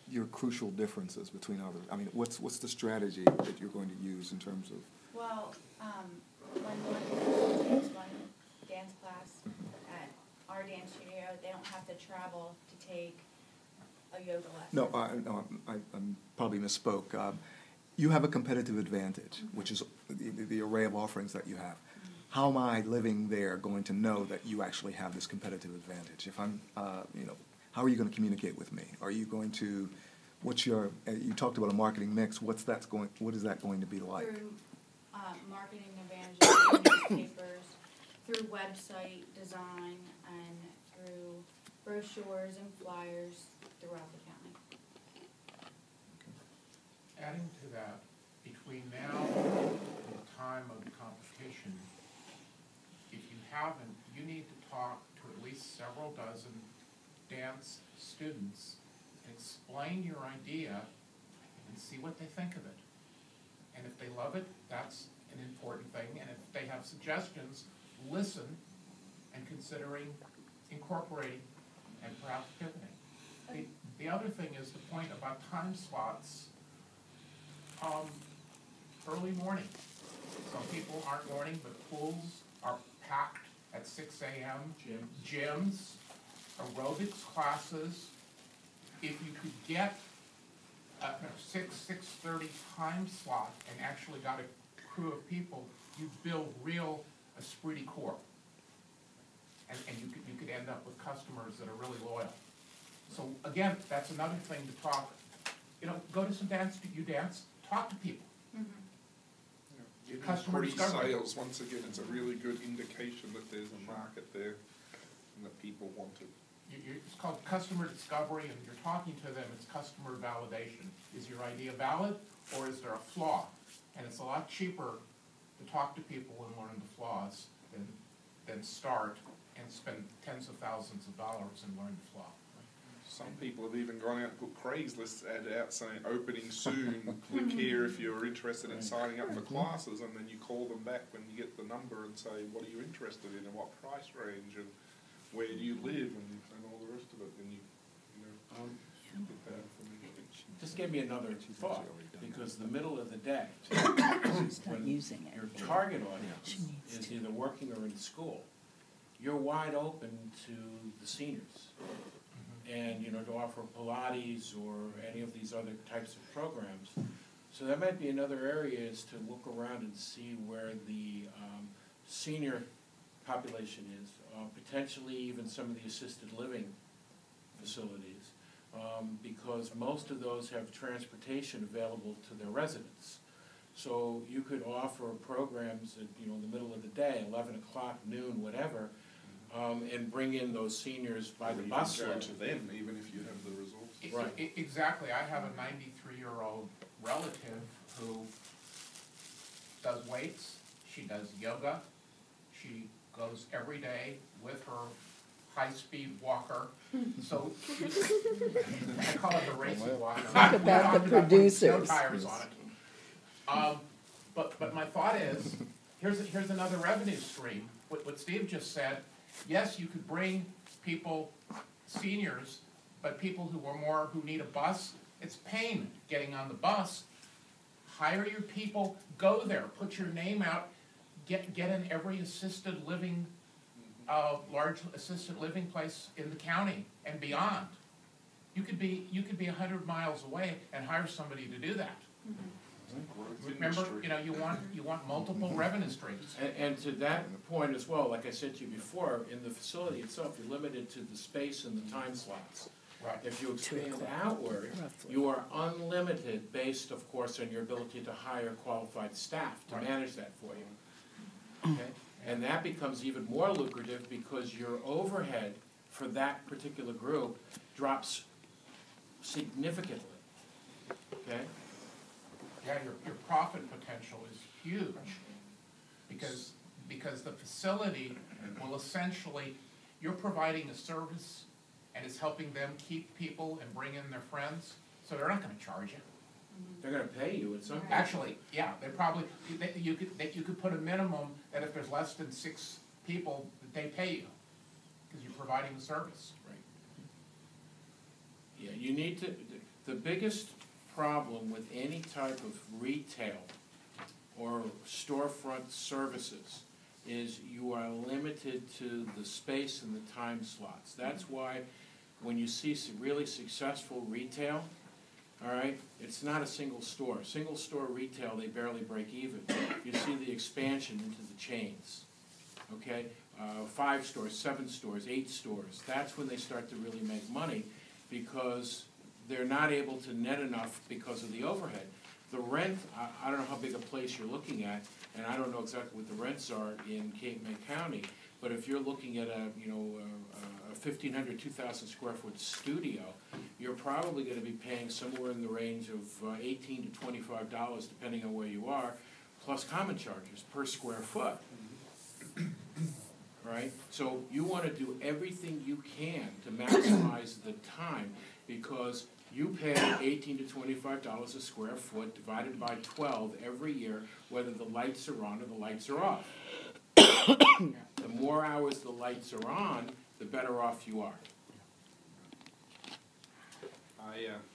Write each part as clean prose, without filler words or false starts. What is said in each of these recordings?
your crucial differences between others? I mean, what's the strategy that you're going to use in terms of? Well, when one takes one dance class at our dance studio, they don't have to travel to take a yoga lesson. No, I probably misspoke. You have a competitive advantage, which is the array of offerings that you have. How am I living there going to know that you actually have this competitive advantage? If I'm, how are you going to communicate with me? Are you going to, you talked about a marketing mix, what is that going to be like? Through marketing advantages, newspapers, through website design, and through brochures and flyers throughout the county. Adding to that, between now and the time of the competition, if you haven't, you need to talk to at least several dozen dance students and explain your idea and see what they think of it. And if they love it, that's an important thing. And if they have suggestions, listen and considering incorporating and perhaps pivoting. The other thing is the point about time slots. Early morning. Some people aren't morning, but pools are packed at 6 a.m. Gyms, aerobics classes. If you could get a 6:30 time slot and actually got a crew of people, you build real esprit de corps. And you could end up with customers that are really loyal. So again, that's another thing to talk. Go to some dance, you dance, talk to people. Your customer discovery. Sales, once again, it's a really good indication that there's a market there and that people want it. It's called customer discovery, and you're talking to them, it's customer validation. Is your idea valid, or is there a flaw? And it's a lot cheaper to talk to people and learn the flaws than start and spend tens of thousands of dollars and learn the flaw. Some people have even gone out and put Craigslist ad out saying opening soon, click here if you're interested in signing up for classes, and then you call them back when you get the number and say, what are you interested in and what price range and where do you live and all the rest of it, and get that information. Just give me another thought, because the middle of the day, when using it. your target audience is either working or in school, you're wide open to the seniors. And to offer Pilates or any of these other types of programs. So that might be another area, is to look around and see where the senior population is, potentially even some of the assisted living facilities, because most of those have transportation available to their residents. So you could offer programs at in the middle of the day, 11 o'clock, noon, whatever, and bring in those seniors by the bus load. load. To them, even if you have the resources. Right. Exactly. I have a 93-year-old relative who does weights. She does yoga. She goes every day with her high-speed walker. So I call it the racing walker. Talk about the producers. No tires on it. But my thought is, here's another revenue stream. What Steve just said. Yes, you could bring people, seniors, but people who need a bus, it's pain getting on the bus. Hire your people, go there, put your name out, get in every assisted living, large assisted living place in the county and beyond. You could be 100 miles away and hire somebody to do that. Remember, you want multiple revenue streams. And to that point as well, like I said to you before, in the facility itself, you're limited to the space and the time slots. Right. If you expand outward, you are unlimited based, of course, on your ability to hire qualified staff to manage that for you. Okay? And that becomes even more lucrative because your overhead for that particular group drops significantly. Okay? Yeah, your profit potential is huge because the facility will essentially, you're providing a service and it's helping them keep people and bring in their friends, so they're not going to charge you. They're going to pay you at some point. Actually, yeah, you could put a minimum that if there's less than 6 people, that they pay you because you're providing the service. Right. Yeah, you need to. The biggest problem with any type of retail or storefront services is you are limited to the space and the time slots. That's why when you see some really successful retail, all right, it's not a single store. Single store retail, they barely break even. You see the expansion into the chains, okay? 5 stores, 7 stores, 8 stores. That's when they start to really make money because they're not able to net enough because of the overhead. The rent, I don't know how big a place you're looking at, and I don't know exactly what the rents are in Cape May County, but if you're looking at a 1,500, 2,000 square foot studio, you're probably going to be paying somewhere in the range of $18 to $25, depending on where you are, plus common charges per square foot. Right? So you want to do everything you can to maximize the time, because you pay $18 to $25 a square foot divided by 12 every year, whether the lights are on or the lights are off. The more hours the lights are on, the better off you are.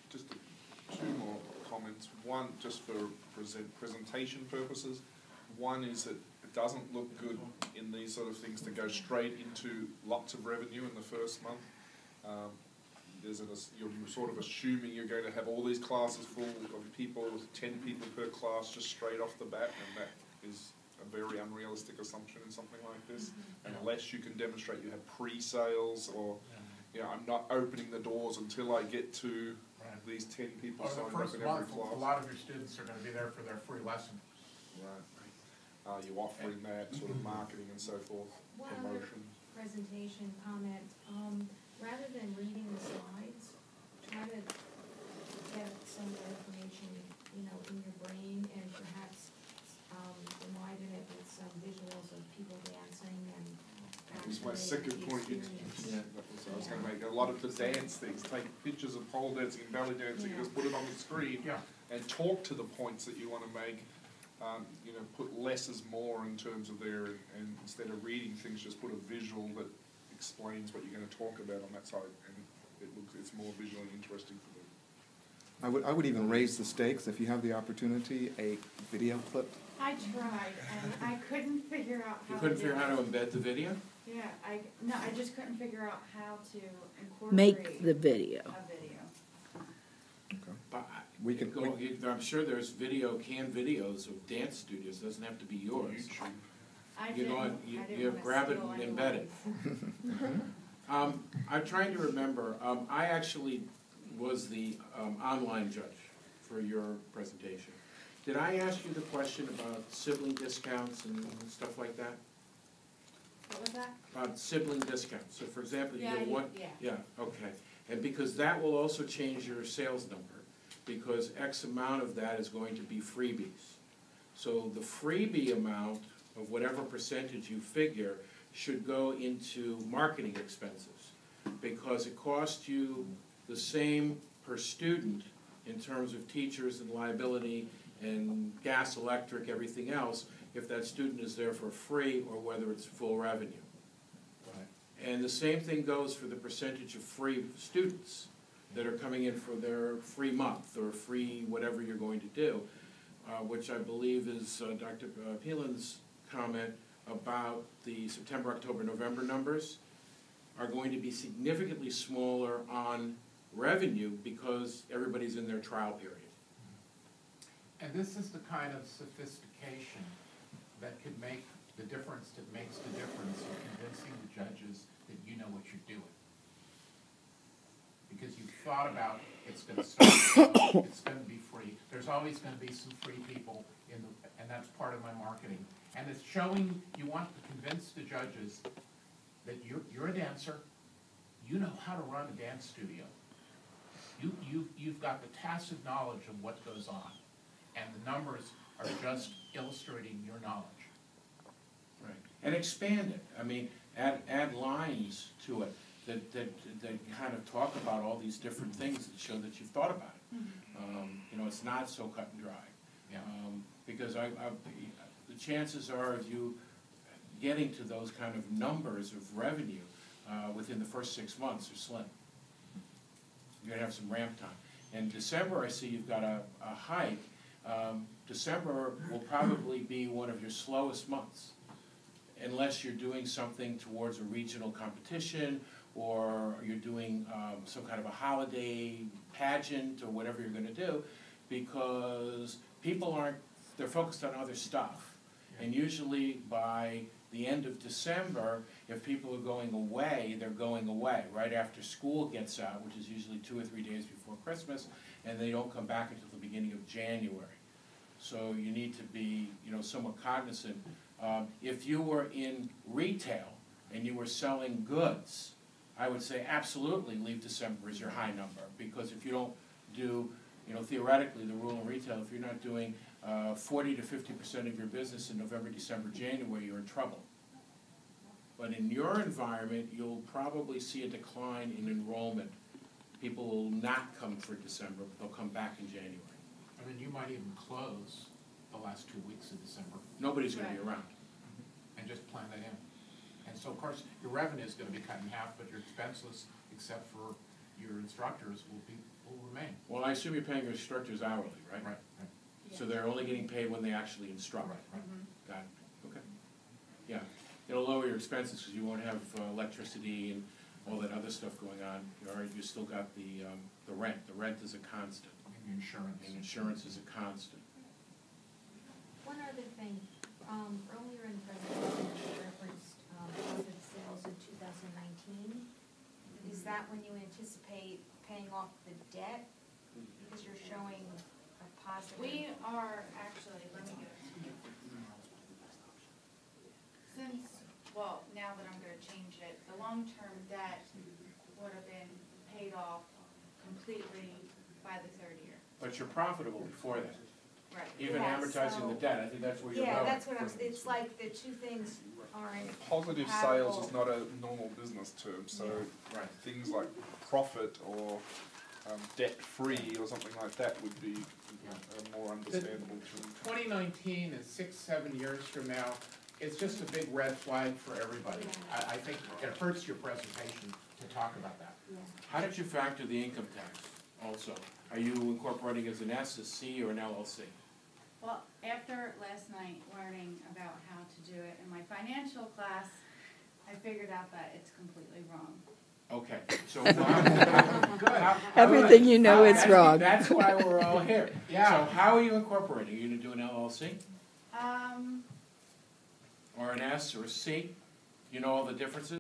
Just 2 more comments. One, just for presentation purposes. One is that it doesn't look good in these sort of things to go straight into lots of revenue in the first month. You're sort of assuming you're going to have all these classes full of people, 10 people per class just straight off the bat, and that is a very unrealistic assumption in something like this, unless you can demonstrate you have pre-sales or, I'm not opening the doors until I get to these 10 people signed up in every class. A lot of your students are going to be there for their free lesson. Right. You offering that sort of marketing and so forth, One other promotion. presentation comment, rather than reading the slides, try to get some of the information, in your brain, and perhaps enliven it with some visuals of people dancing and That was my second the point. experience. I was going to make a lot of the dance things. Take pictures of pole dancing and belly dancing, just put it on the screen, and talk to the points that you want to make. Put less is more in terms of there, and instead of reading things, just put a visual that explains what you're going to talk about on that side, and it's more visually interesting for them. I would even raise the stakes if you have the opportunity, a video clip. I tried, and I couldn't figure out how You couldn't to figure do out how it. to embed the video? Yeah, I just couldn't figure out how to incorporate Make the video. a video. But We can- I'm sure there's canned videos of dance studios. Doesn't have to be yours. You grab it and embed it. I'm trying to remember. I actually was the online judge for your presentation. Did I ask you the question about sibling discounts and stuff like that? What was that? About sibling discounts. So, for example, you Yeah, get one. yeah. Yeah. Okay. And because that will also change your sales number, because X amount of that is going to be freebies. So the freebie amount of whatever percentage you figure should go into marketing expenses, because it costs you the same per student in terms of teachers and liability and gas, electric, everything else, if that student is there for free or whether it's full revenue. And the same thing goes for the percentage of free students that are coming in for their free month or free whatever you're going to do, which I believe is Dr. Peelan's comment about the September, October, November numbers are going to be significantly smaller on revenue because everybody's in their trial period. And this is the kind of sophistication that could make the difference, that makes the difference in convincing the judges that you know what you're doing. Because you've thought about, it's going to start, it's going to be free. There's always going to be some free people, and that's part of my marketing. And it's showing, you want to convince the judges that you're a dancer, you know how to run a dance studio. You've got the tacit knowledge of what goes on, and the numbers are just illustrating your knowledge. Right. And expand it. I mean, add lines to it that kind of talk about all these different things that show that you've thought about it. Mm-hmm. It's not so cut and dry. Yeah. Because the chances are of you getting to those kind of numbers of revenue within the first 6 months are slim. You're going to have some ramp time. And December, I see you've got a hike. December will probably be one of your slowest months, unless you're doing something towards a regional competition, or you're doing some kind of a holiday pageant, or whatever you're gonna do, because people they're focused on other stuff. And usually by the end of December, if people are going away, they're going away right after school gets out, which is usually 2 or 3 days before Christmas, and they don't come back until the beginning of January. So you need to be, somewhat cognizant. If you were in retail and you were selling goods, I would say absolutely leave December as your high number, because if you don't do, theoretically, the rule in retail, if you're not doing 40 to 50% of your business in November, December, January, you're in trouble. But in your environment, you'll probably see a decline in enrollment. People will not come for December, but they'll come back in January. I mean, you might even close the last 2 weeks of December Nobody's gonna be around. and just plan that in. And so, of course, your revenue is gonna be cut in half, but your expenses, except for your instructors, will remain. Well, I assume you're paying your instructors hourly, right? Right. So they're only getting paid when they actually instruct. Right. Got it, okay. Yeah, it'll lower your expenses because you won't have electricity and all that other stuff going on. You still got the rent. The rent is a constant. And insurance. And insurance is a constant. One other thing, earlier in the presentation, you referenced positive sales in 2019. Is that when you anticipate paying off the debt? Because you're showing a positive. We are actually, let me go. Now that I'm gonna change it, the long-term debt would have been paid off completely by the 3rd year. But you're profitable before that. Right. Even Yeah, amortizing so- the debt, I think that's where you're going. Yeah, that's what it's like the two things aren't. Positive sales is not a normal business term, so Right. things like profit or debt-free or something like that would be more understandable to them. 2019 is 6, 7 years from now. It's just a big red flag for everybody. I think it hurts your presentation to talk about that. Yeah. How did you factor the income tax also? Are you incorporating as an S, a C, or an LLC? Well, after last night learning about how to do it in my financial class, I figured out that it's completely wrong. Okay, so Everything you know is wrong. That's why we're all here. Yeah. So how are you incorporating? Are you gonna do an LLC? Um, Or an S or a C? You know all the differences?